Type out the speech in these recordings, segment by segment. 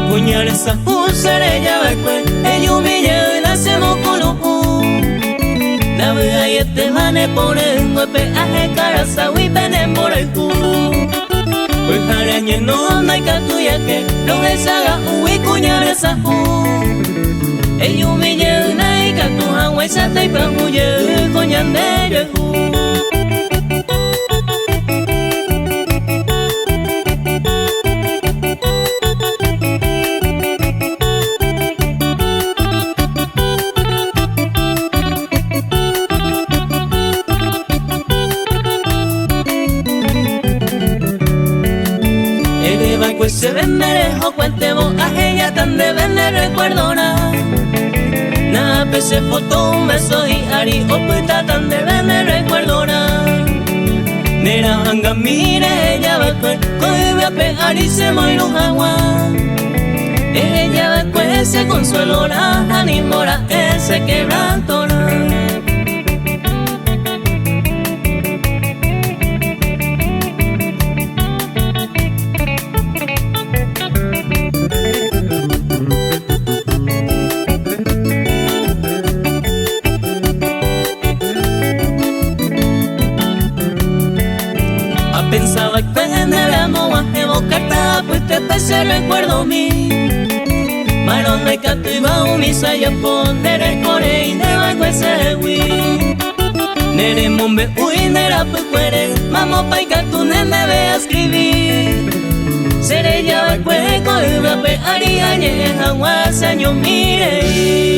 Puñalesa usare yabakwe eyumiye nasemo kono na bua yete mane pone ngwepe ahe karasa wipene pore ku Puhare nyeno naikatu yake Lohesaga uwi kunyalesa eyumiye naikatu hawesa taipa huye konyandere Pues se vende o cuentemos a ella tan de vender recuerdo na pese foto un beso y ari o puta tan de vender recuerdo nera hanga mire ella va pues coi a pe ari se moi no agua ella va pues se consuelo animora ese quebranto Pensaba que vendríamos a evocarte, pues te pese recuerdo mi Marón de cato y bajo mi sayo poner el core y de bajo ese hui Nere mombe uy nera pues cuere, mamo pa y tu nene ve a escribir Seré ya va cueco y va pe aria ñeja guasaño mire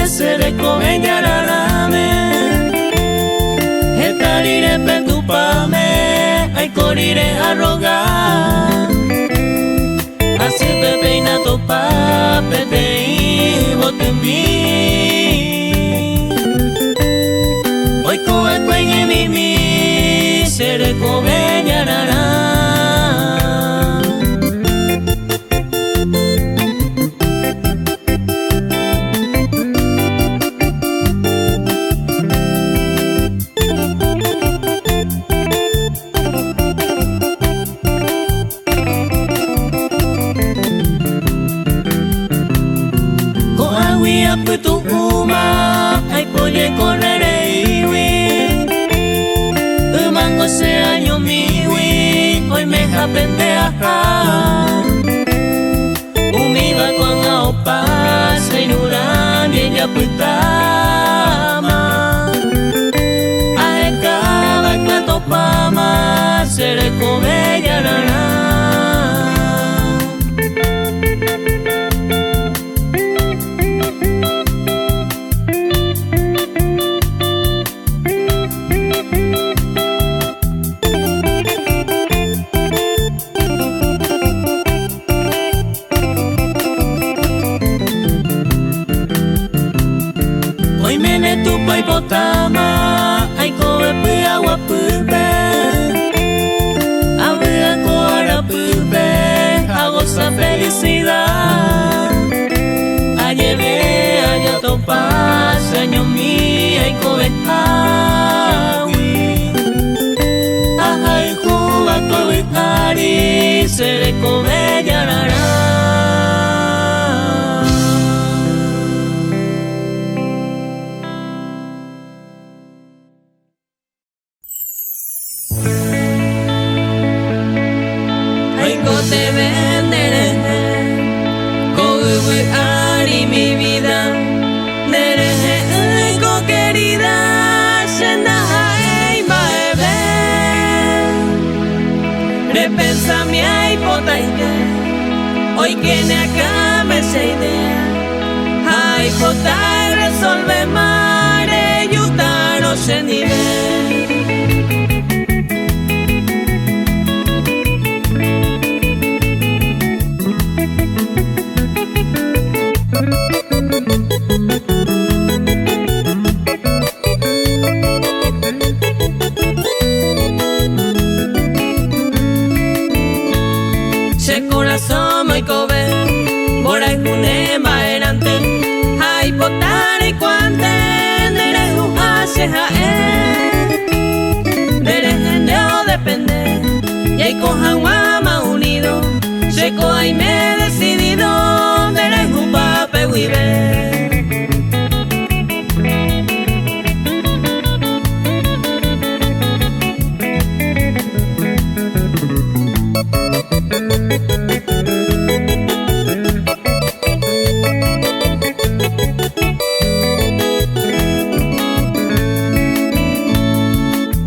Seré con ella la Etarire pendupame Ay corire a rogar Así te peina topa Pete y bote en mí Hoy con el cuello y mi Seré con ella la tu uma ay poye correre iwi mango se año miwi hoy me aprende a umiba con opa se nuran y ella putama aekaba cuanto pama se le come ya Tama, ay koe pi agua pulpe Abria cora pulpe Hago esa felicidad Ayeve, allá topa Señor mío, ay koe awi Ajay juba koe ari Se le come yarara te venderé Kowe ari mi vida Nere ko querida Shenda hai baebe Ne pensa mia hipoteca, hoy que ne acabe esa idea. Hai potai resolve mare, aiutaro se nivel. Se corazón muy cobe, bora y junema erante, hay potare y cuante, nere hace jae, nere geneo depende, y hay cojan guama unido, se coa y me decidido, nere pape vive.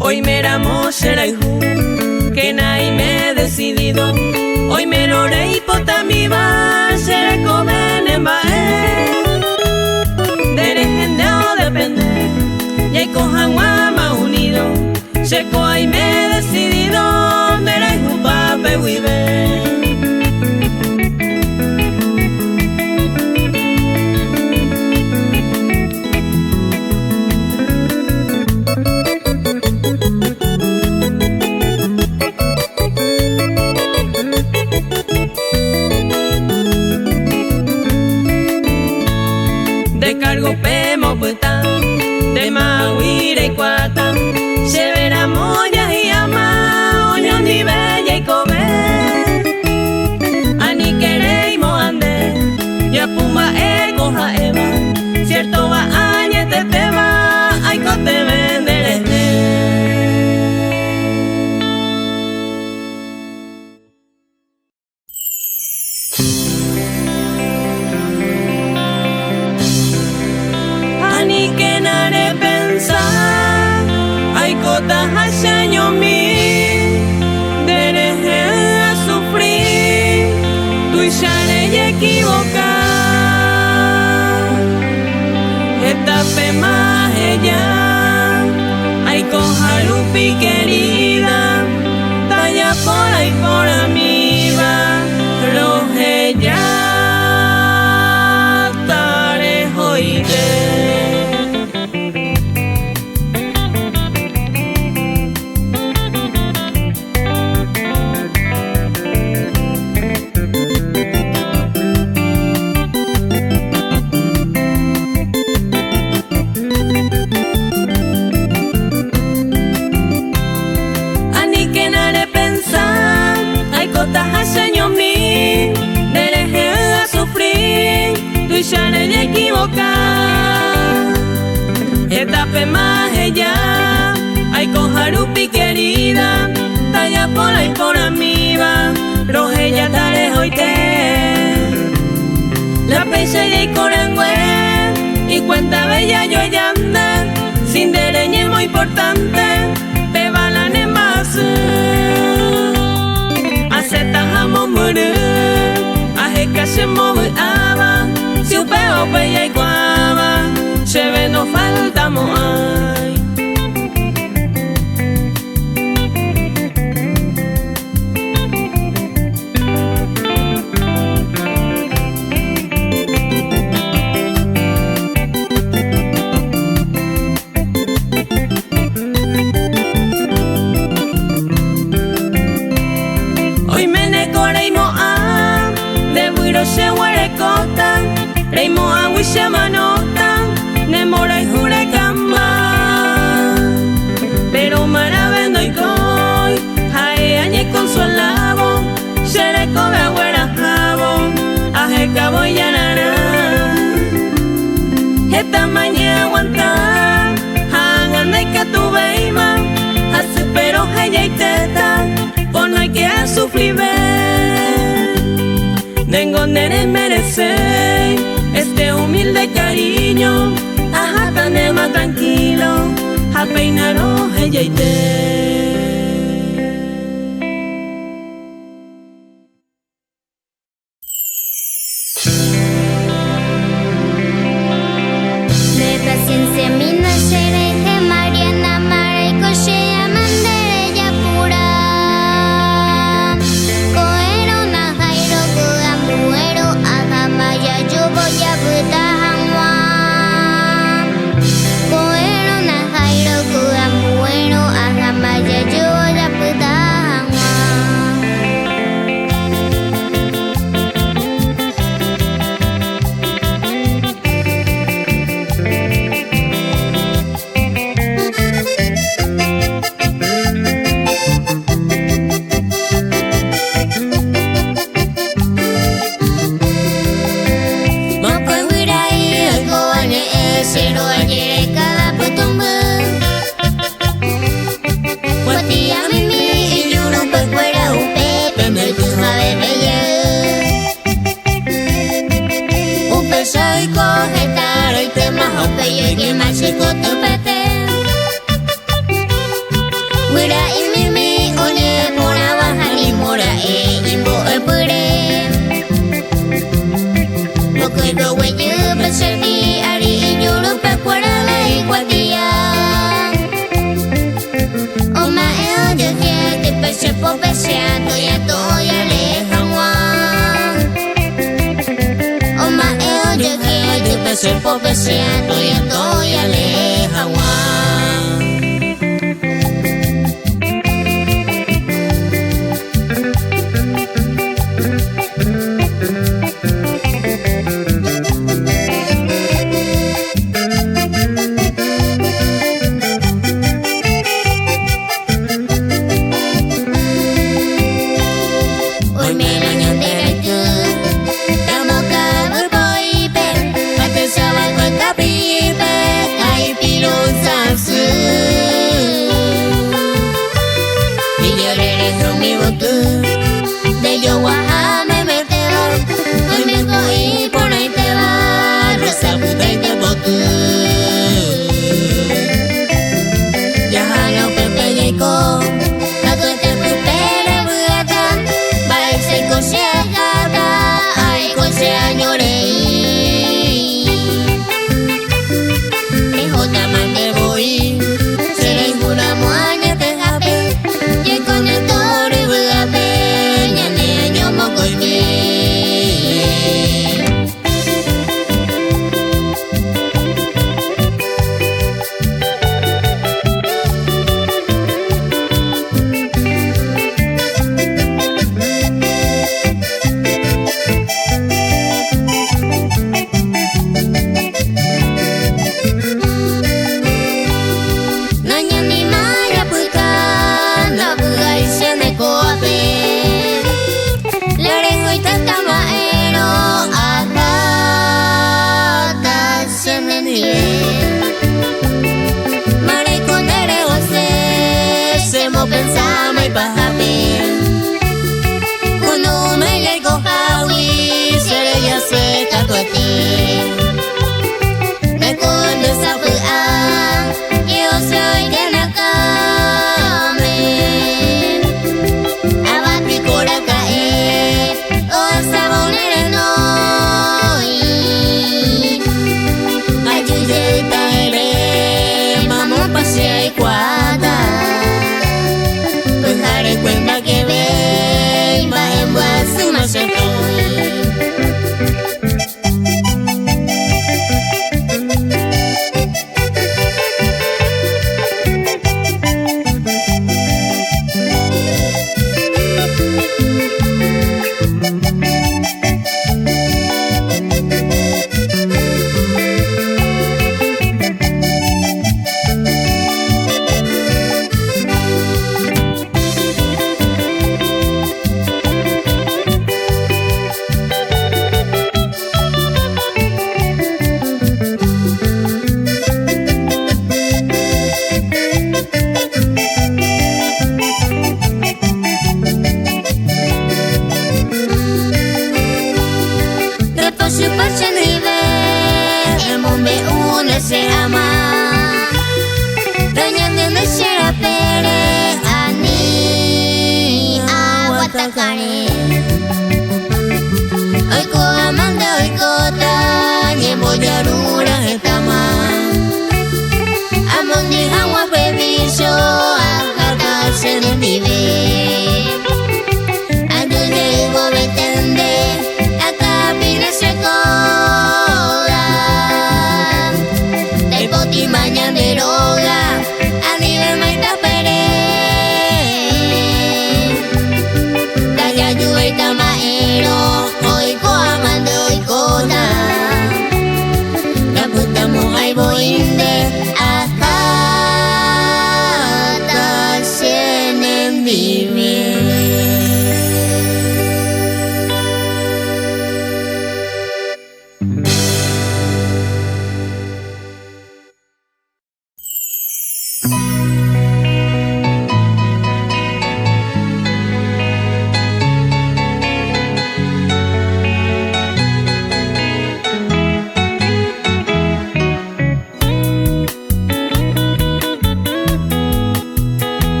Hoy me ramo será hijo, que nadie me he decidido. Hoy me loré y pota mi va, seré comen en bae. Dere gente o depende, y hay cojan guama unido. Seco y me he decidido, dere un pape vive. Descargo pemo puta, de mahuira y cuata, se verá moya y ama, oño ni bella y come. Ani querei moande, ya pumba coja eva, cierto va añe te va, ay cote venderé. Ani que nare pensar, ay cota hachaño mi, dereje a sufrir, tu ya le equivocar. Esta fe más ella, ay coja lupi querida, talla por ahí por amiga, roje ya, tarejo y de. Señor mío, dereje a sufrir, tú ya no te equivocas. Esta fe más ella, ay cojarupi querida, talla por ahí por amiga, roje ya tarejo y te. La pecha y corengüe, y cuenta bella yo llande, sin dereñe muy importante, te balan en más. Aceptamos morir, que se mueve aba, si un peo pella y guava, se ve no faltamos ay. Hoy me necoreimo a, de buiro se huere cota, reimo a wisha manota, ne mora y jure camba. Pero maravendo y coi, jae añe consolavo, se le cobe agüera jabo, aje cabo y anara. Esta mañana aguantar, hagan de que tu veima, hace pero ella y teta, por no hay que sufrir ver. Tengo nere merecer este humilde cariño, ajá tan más tranquilo, a peinaros ella y te. ko tu pete Wira imimi Ole mora wahani mora Imbo pure Mokoi go wenyu Besardi ari inyuru Pekwara lai kwatia Oma eo deje Te pese po pese Toya toya le hawa Oma eo deje Te pese po pese Toya toya le hawa De yo me meteo Hoy me cogí por ahí te va Rosa puta y te botu Ya jalo pepe llego Gato te pupere buata Bae se coche gata Ay coche añorei Jota man de voy Seré una moaña te jape Y con el toro y bugape Pensamos y pajape Cuando me llego Jawi Seré ya suelta tu a ti Me con desafía Yo soy de Nakame Abati cora cae O sabonere no Ayuyeta ere Mamón pasea y cuata Cuenta que ve y va en su macetón Se ama Rañando de Shera Pere Ani Aguatacare Oiko amanda oikota Nyembo yarura etama Amondi hawa bebiso Akata se vive Ando llego betende Akabine seco Mañana de roga a nivel maita pere Daya lluvia y tamaero Hoy coamando y cota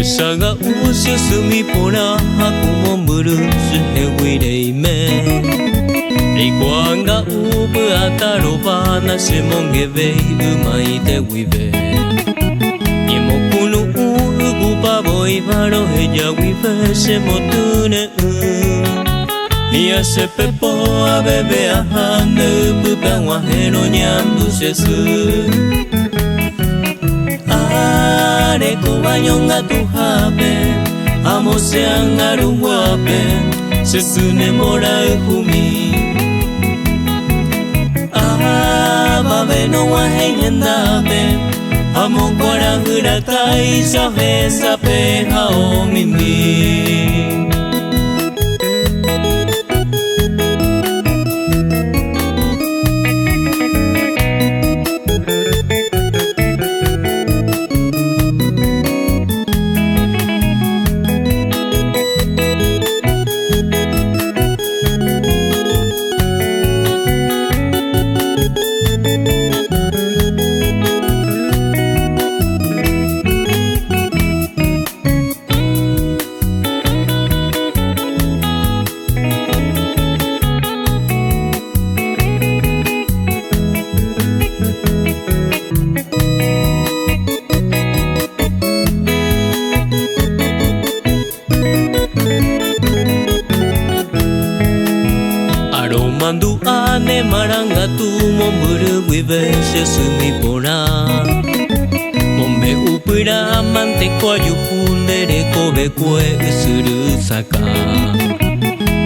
Saga usia sumi pora aku memberus hewi reime Rikuanga ubu ataroba na semonge vei umai te wive Imokunu ugupa boi varo heja wive semotune Ia se pepo a bebe a hane upupa wahero nyandu sesu Areko banyonga tuhape Amo sean aruguape Sesune mora ehumi Babe no wahengendape Amo kwara huratai Sahe sape hao mimi Mandu ane maranga tu momburu guive sesumi pora Mombe upura amante kwa yuhundere kobe kue usuru saka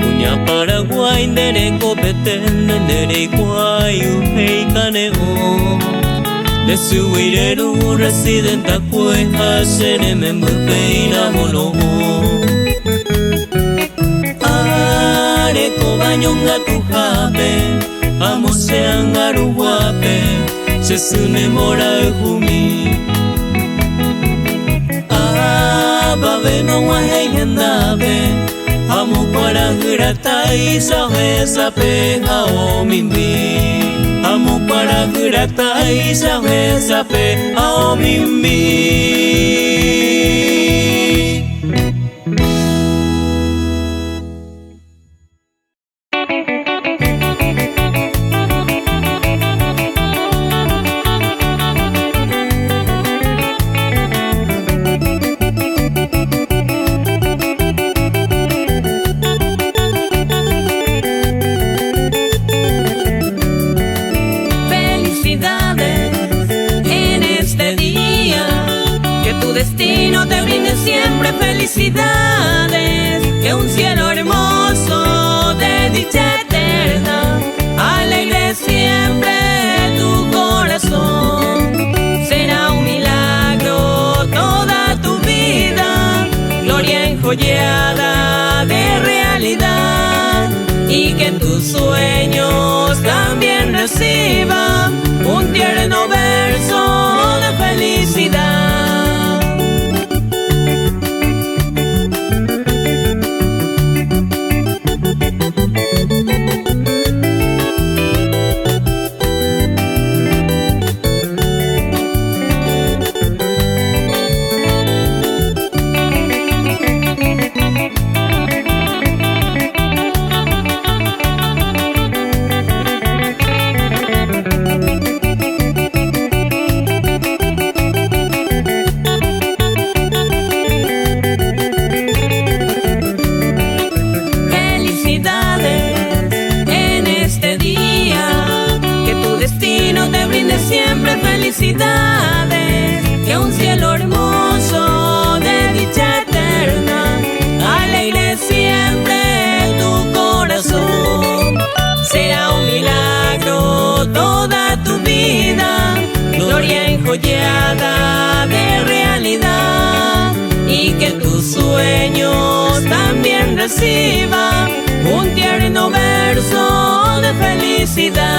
Unya Paraguay ndere kobe tende ndere kwa yuhei kane o Desuireru residenta kue hasene membupeina mono Areko banyonga tuhape Amo sean aruguape Sesune mora ehumi Babe no wahengendape Amo kwara huratai Sahe sape hao mimi Amo kwara huratai Sahe sape hao mimi Felicidades, que un cielo hermoso de dicha eterna alegre siempre tu corazón. Será un milagro toda tu vida, gloria enjollada de realidad, y que en tus sueños también reciba un tierno verso de felicidad. Felicidades, que un cielo hermoso de dicha eterna alegre siempre tu corazón. Será un milagro toda tu vida, gloria enjollada de realidad, y que tus sueños también reciban un tierno verso de felicidad.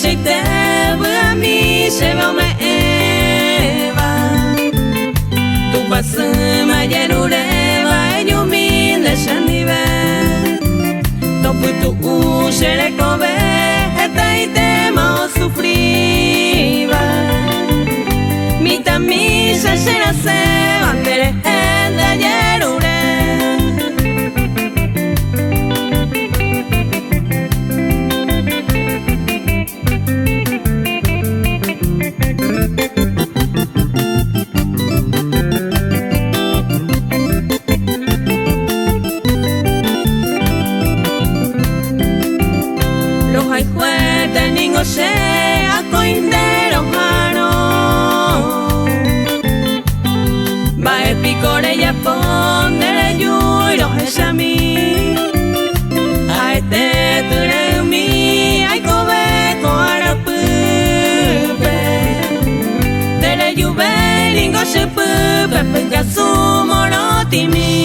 te bữa mi sẽ vào mẹ eva tu passe ma yerureva yo mi le shanive to putu shere kobe etai te ma sufriva mi tamisa será se bandere de yerure. Se a coindero jano va e picore ya pondere yuiro esami a este ture mi ai kobe ko arapupe tere yuve lingo se pupe pega su morotimi.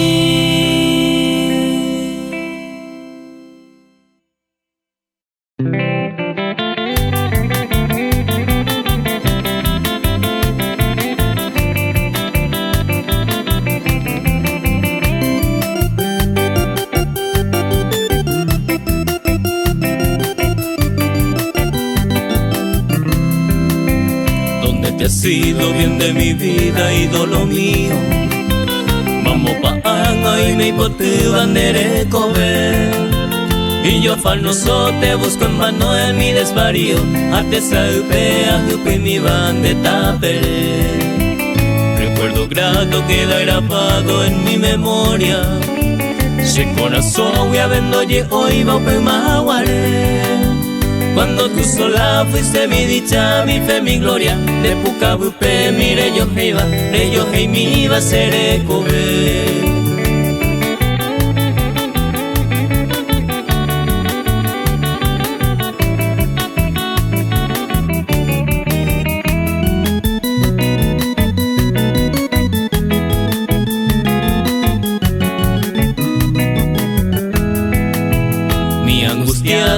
Sido bien de mi vida y do lo mío. Vamos pa' anga y me hipote bandere cobe. Y yo falno so te busco en vano en mi desvarío. A te salve a jupe mi bande tapere. Recuerdo grato queda grabado en mi memoria. Se corazón voy a vendoye hoy va pe maguare. Cuando tú sola fuiste mi dicha, mi fe, mi gloria. De Pucabupe, mire yo heiva, re yo hei mi va ser cobe.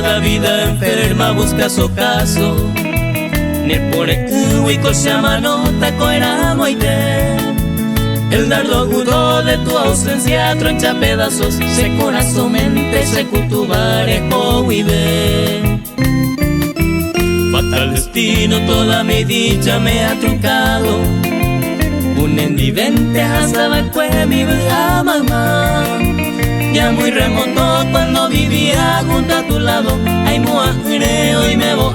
La vida enferma busca su caso. Ni por el cuico llama nota coera moite. El dardo agudo de tu ausencia troncha pedazos. Se corazón mente se cultuvare o vive. Fatal destino toda mi dicha me ha truncado. Un endivente hasta vacue mi vida mamá. Ya muy remoto cuando vivía junto a tu lado. Ay muajre, hoy me voy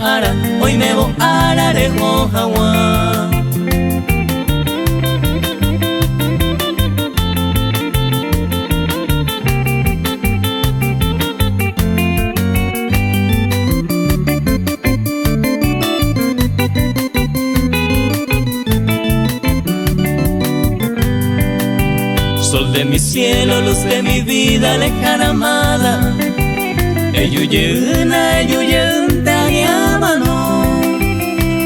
a arejo jaguá. Sol de mi cielo, luz de mi vida, lejana amada. Eyuyena, eyuyenta y amano.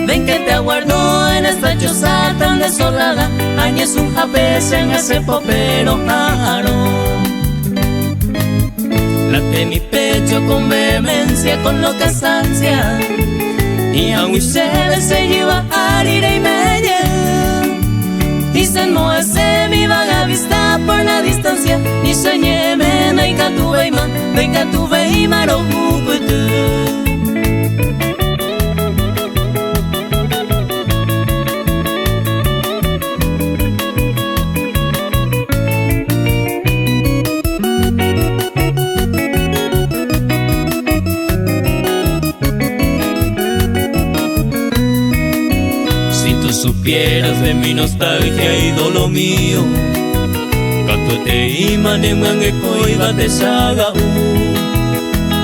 Ven que te aguardo en esta choza tan desolada. Añes un japés en ese popero pájaro. Late mi pecho con vehemencia, con loca ansia. Y aún se lleva a ir y me y se enmohece mi vaga vista por la distancia. Y soñéme, venga tu veima, no hukutu. Supieras de mi nostalgia y dolor mío. Canto te imane mangeco y bate saga.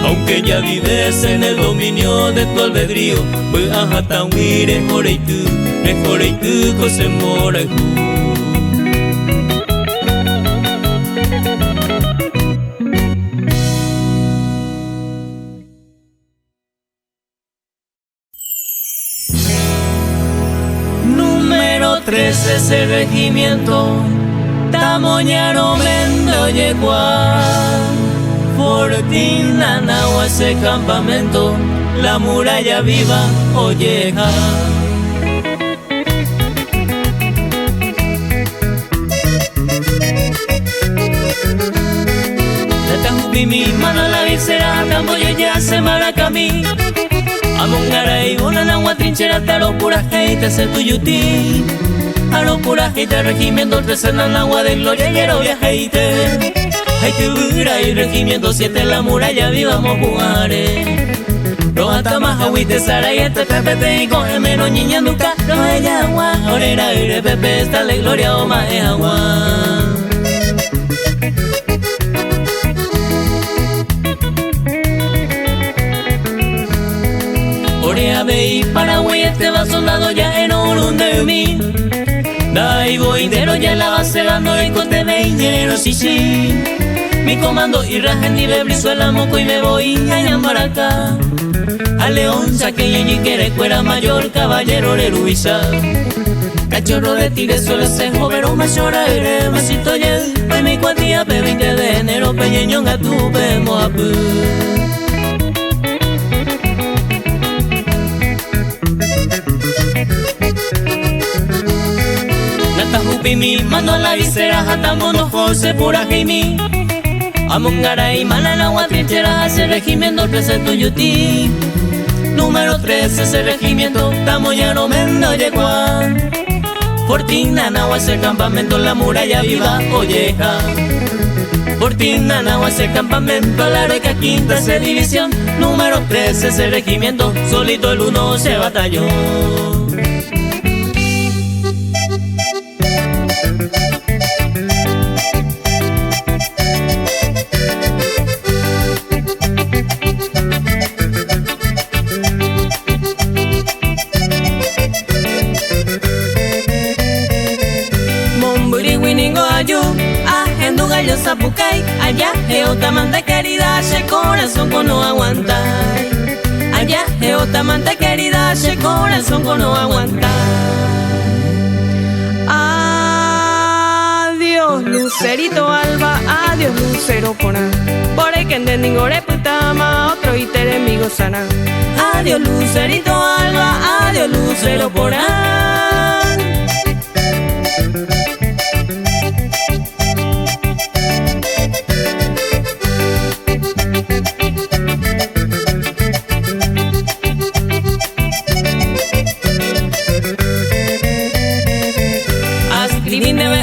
Aunque ya vives en el dominio de tu albedrío, pues a tan huire joreitu, cose moreju. Número 13 ese regimiento, Tamoñaro Mendo Yeguá. Fortina, Nahua, ese campamento, la muralla viva, Olleja. Natajupi mi mano la visera, Tamboyo ya se maracamí. Amongaray, una Nahua trinchera, taro pura gente, se tuyuti. Aro pura gente, regimiento 13 en Nahua de gloria, yero viajeite. Hay que y regimiento 7 en la muralla viva Mopuare. Roja Mahahuite, Sarayete, Pepe, y con el menos niña nunca. Roja agua, orera, ire, Pepe, esta le gloria, oma, es agua. Orea, ve y Paraguay, este va soldado ya en Orun de mí. Dai boindero ya la base dando y cote veinero, sí. Mi comando y raja en nivel Brizuela, Moco y me voy a llamar acá. A León, Saqueño y quiere cuera mayor, caballero Leruiza. Cachorro de tire suele ser jovero mayor aire, masito yel. Hoy mi cuantía, 20 de enero, peñeñón a tu pemo a pu. Natajupi mi mando a la visera, Jatamono José pura Jaime. Amongaray, Mananahua, trinchera, ese regimiento 13 tuyuti. Número 13, ese regimiento, Tamoyano, Mendo, Yecua. Fortina, Nahua, ese campamento, la muralla viva, Olleja. Fortina, Nahua, ese campamento, la Areca, quinta, ese división. Número 13, ese regimiento, solito el 1, ese batallón. Yo Zapucay, allá Geotamante querida, ese corazón con no aguantar. Allá Geotamante querida, ese corazón con no aguantar. Adiós Lucerito Alba, adiós Lucero Porán. Por el que en ningore putama, otro y teremigo sana. Adiós Lucerito Alba, adiós Lucero Porán.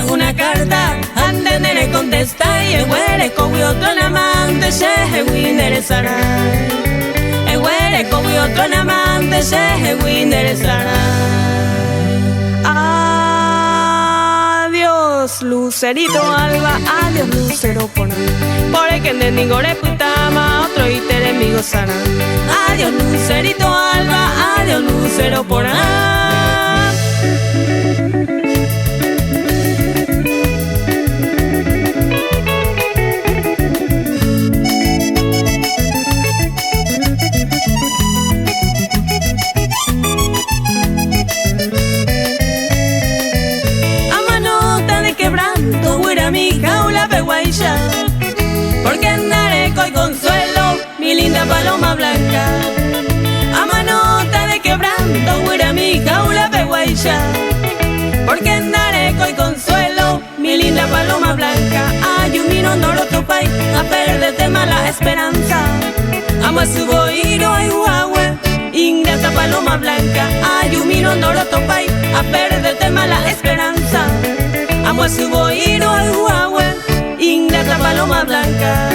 Una carta, ande nere contesta y el huere con otro namante se winere saray. El huere con otro namante se winere saray. Adiós Lucerito Alba, adiós Lucero Porán. Por el que en ningore putama, otro y teremigo sana. Adiós Lucerito Alba, adiós Lucero Porán. Porque andaré con consuelo, mi linda paloma blanca. A manota de quebranto, huira mi jaula peguaisha. Porque andaré con consuelo, mi linda paloma blanca. Ayumino norotopay, a perderte mala esperanza. Amo a su boiro y huahue, ingrata paloma blanca. Ayumino norotopay, a perderte mala esperanza. Amo a su boiro y huahue, ingrata paloma blanca.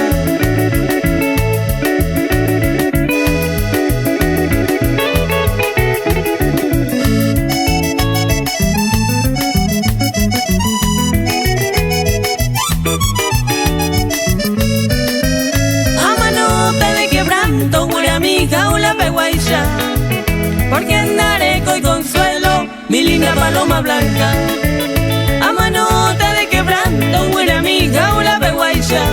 A manota de quebranto, huele a mi jaula peguaisha. Porque andaré con consuelo, mi linda paloma blanca. A manota de quebranto, huele a mi jaula peguaisha.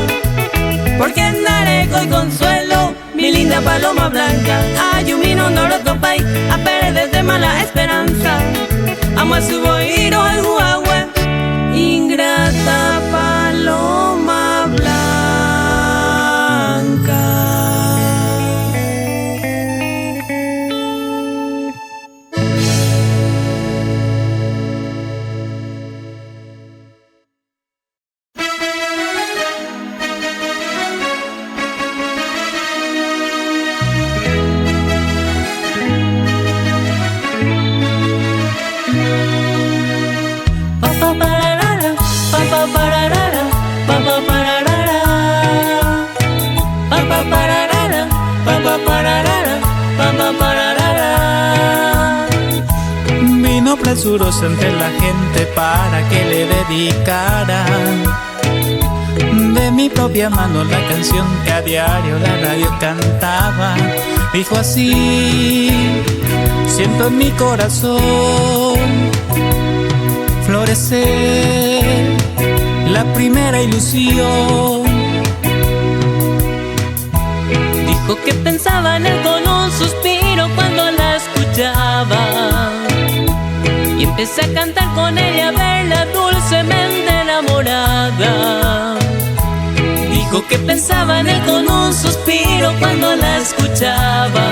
Porque andaré con consuelo, mi linda paloma blanca. Ayumino norotopay, a perderte mala esperanza. Amo a su boiro el huahue, ingrata paloma blanca. presuroso entre la gente para que le dedicara de mi propia mano la canción que a diario la radio cantaba. Dijo así: siento en mi corazón florecer la primera ilusión. Dijo que pensaba en él con un suspiro cuando la escuchaba, y empecé a cantar con ella, a verla dulcemente enamorada. Dijo que pensaba en él con un suspiro cuando la escuchaba,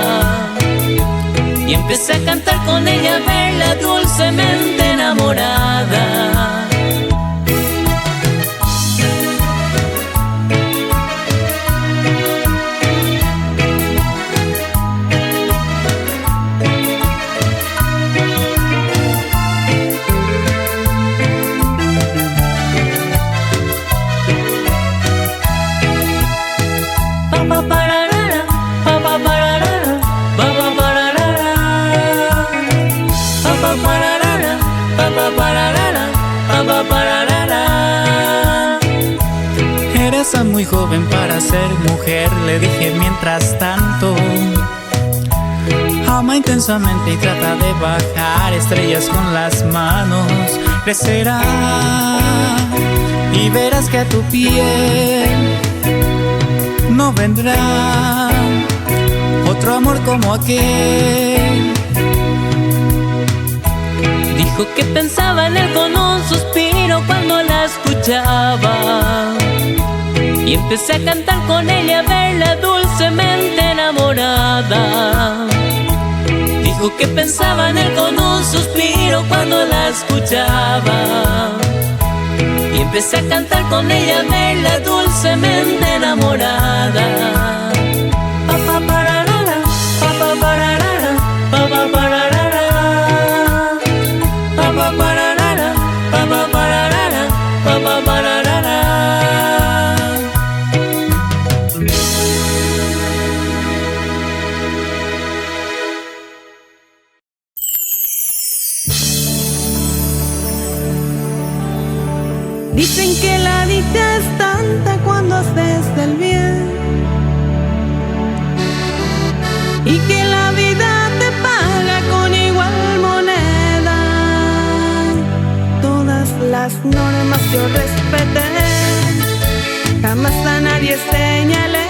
y empecé a cantar con ella, a verla dulcemente enamorada. Eres muy joven para ser mujer, le dije mientras tanto. Ama intensamente y trata de bajar estrellas con las manos. Crecerá y verás que a tu piel no vendrá otro amor como aquel. Dijo que pensaba en él con un suspiro cuando la escuchaba, y empecé a cantar con ella, a verla dulcemente enamorada. Dijo que pensaba en él con un suspiro cuando la escuchaba, y empecé a cantar con ella, a verla dulcemente enamorada. Pa pararara, pa pararara, pa pararara, pa pararara, pa pararara, pa pararara. Dicen que la dicha es tanta cuando haces el bien, y que la vida te paga con igual moneda. Todas las normas yo respeté, jamás a nadie señalé,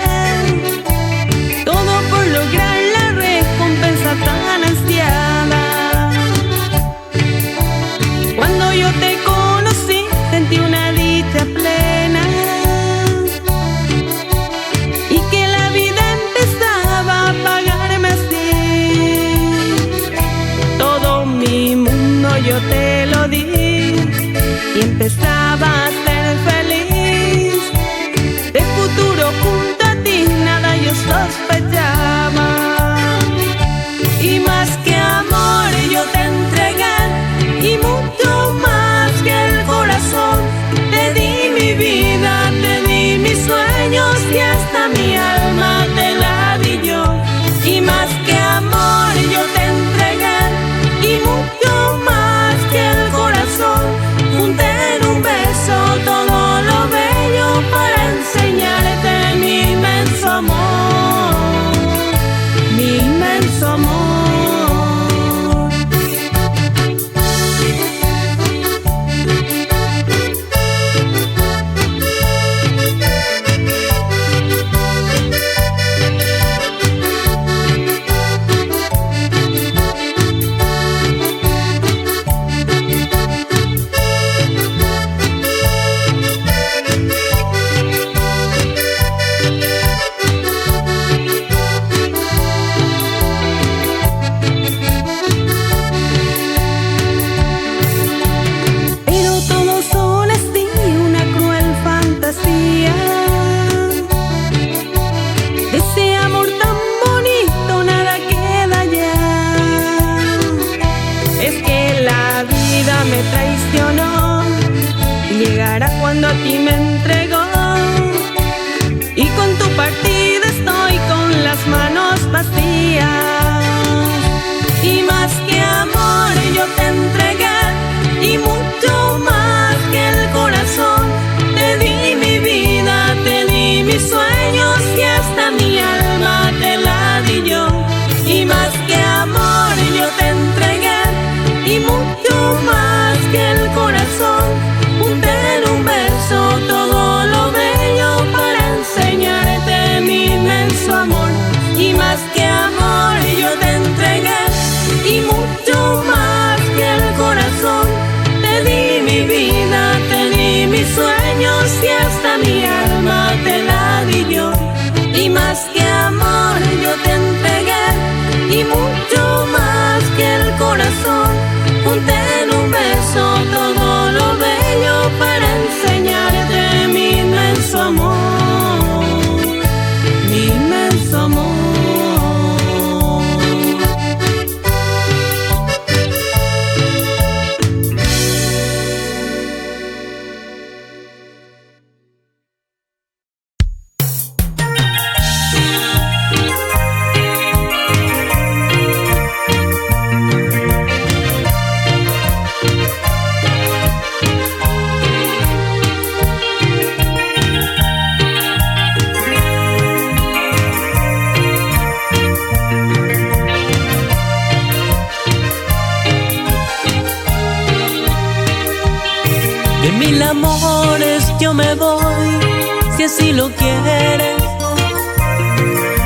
todo por lograr la recompensa tan ansiada. Cuando yo te conocí sentí una dicha plena, y que la vida empezaba a pagarme así. Todo mi mundo yo te lo di, y empezaba a ser feliz. De futuro juntos mil amores yo me voy, si así lo quieres,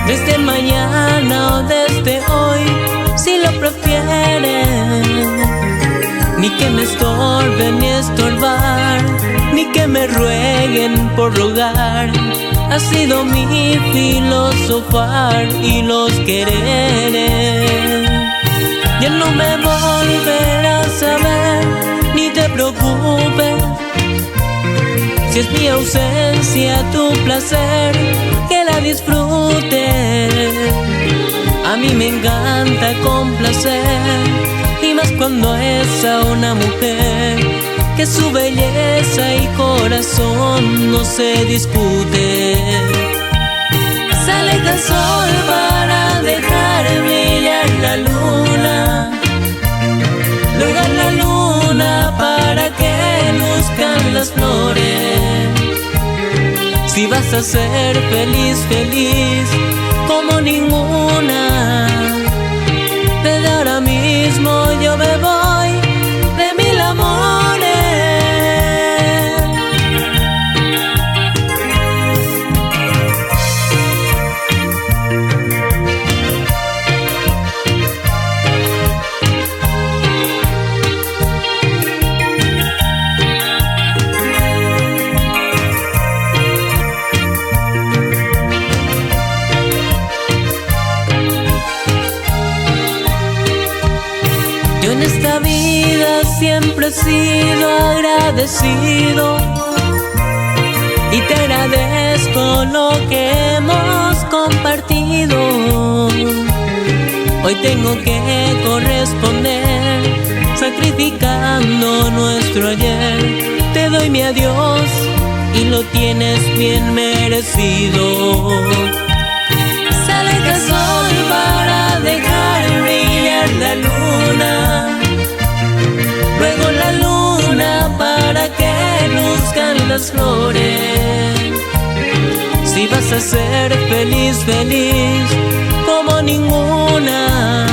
desde mañana o desde hoy, si lo prefieres. Ni que me estorben ni estorbar, ni que me rueguen por rogar. Ha sido mi filosofar y los quereres. Ya no me volverás a ver, ni te preocupes. Si es mi ausencia tu placer, que la disfrutes. A mí me encanta complacer, y más cuando es a una mujer, que su belleza y corazón no se discute. Sale el sol para dejar brillar la luna, luego la luna para que luzcan las flores. Si vas a ser feliz, feliz como ninguna, desde ahora mismo yo me voy de mil amores. Yo en esta vida siempre he sido agradecido, y te agradezco lo que hemos compartido. Hoy tengo que corresponder, sacrificando nuestro ayer. Te doy mi adiós y lo tienes bien merecido. Sale el sol para dejar brillar la luna, luego la luna para que luzcan las flores. Si vas a ser feliz, feliz como ninguna,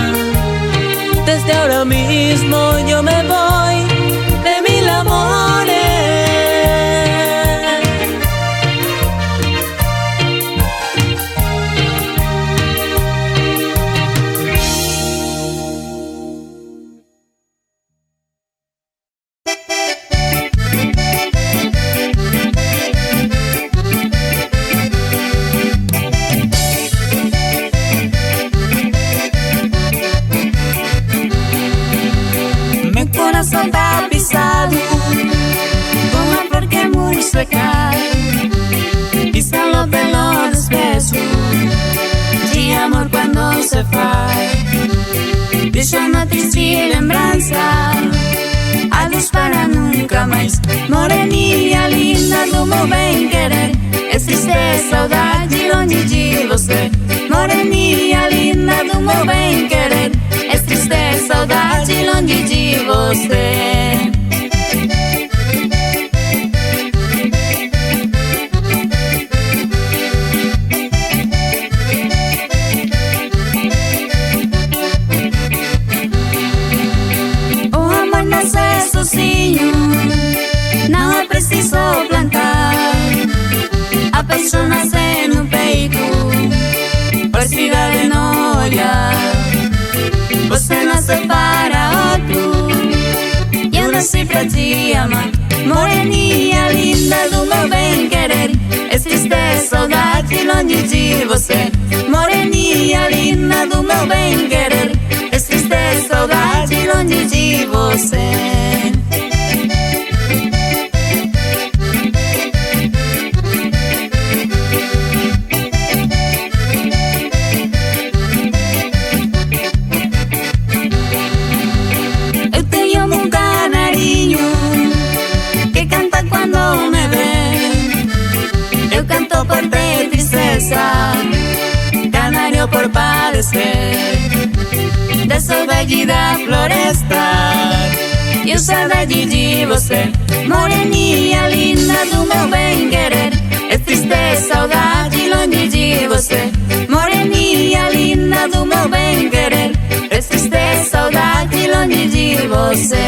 desde ahora mismo yo me voy de mil amores. Corazón tapizado con una flor que muy se cae, písalo pelo despeso de amor quando se faz. Deixa uma triste lembrança, adeus para nunca mais. Moreninha linda do meu bem querer, é triste saudade longe de você. Moreninha linda do meu bem querer, é triste saudade longe de você. O amor nasce sozinho, não é preciso plantar. A paixão nasce no peito, precisa de não olhar. Você nasce para outro, eu nasci pra te amar. Moreninha linda do meu bem querer, é triste saudade longe de você. Moreninha linda do meu bem querer, é triste saudade longe de você. Canário por padecer da saudade da floresta, e saudade de você. Moreninha linda do meu bem querer, é triste saudade longe de você. Moreninha linda do meu bem querer, é triste saudade longe de você.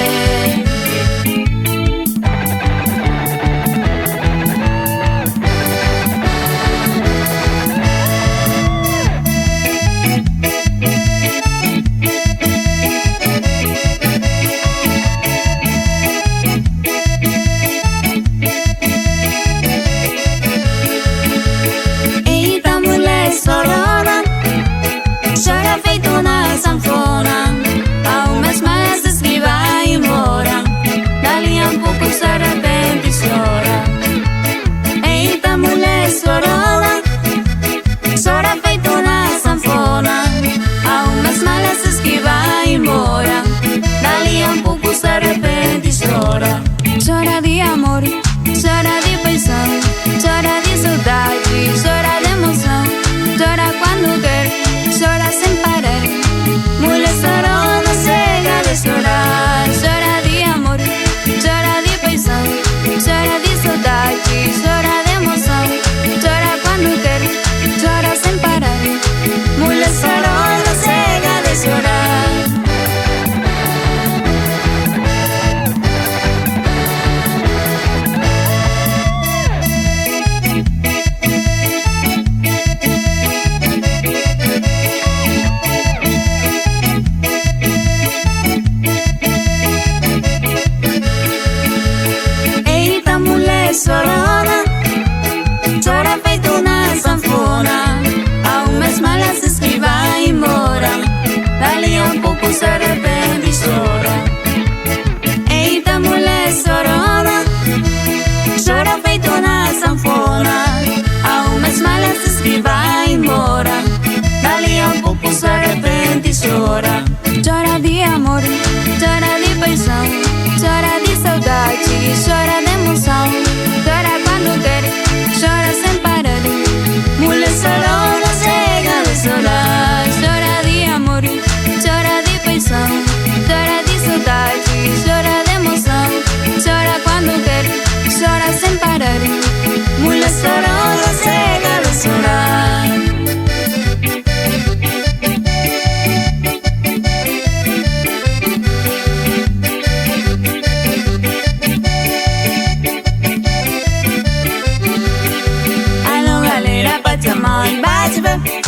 galera Pachamama e bate bem,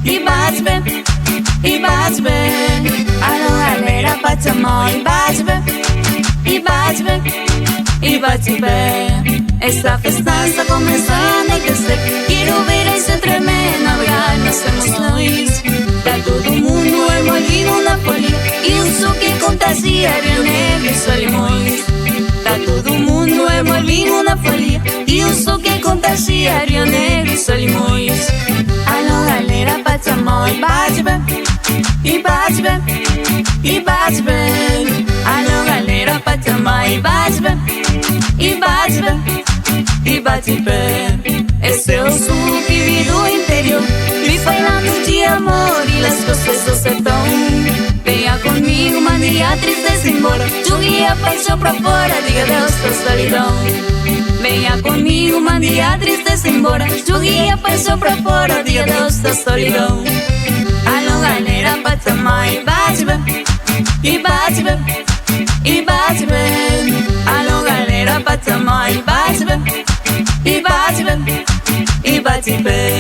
e bate bem, e bate bem. Alô galera Pachamama e bate bem, e bate bem, e bate bem. Esta festa está começando a aquecer. Quero ver esse tremer, navegar nas emoções. Tá todo mundo envolvido na folia, e o som que contagia Rio Negro e Solimões. Tá todo mundo envolvido na folia, e o som que contagia Rio Negro e Solimões. Alô galera Pachamama e bate bem, e bate bem, e bate bem. Alô galera Pachamama e bate bem, e bate bem, e bate bem. Esse é o som que vi do interior, me falando de amor e las coisas do sertão. Venha comigo, mande a tristeza embora, jogue a paixão pra fora, diga adeus pra solidão. Venha comigo, mande a tristeza embora, jogue a paixão pra fora, diga adeus pra solidão. Alô galera Pachamama e bate bem, e bate bem, e bate bem. Alô galera Pachamama e bate bem, e bate bem, e bate bem.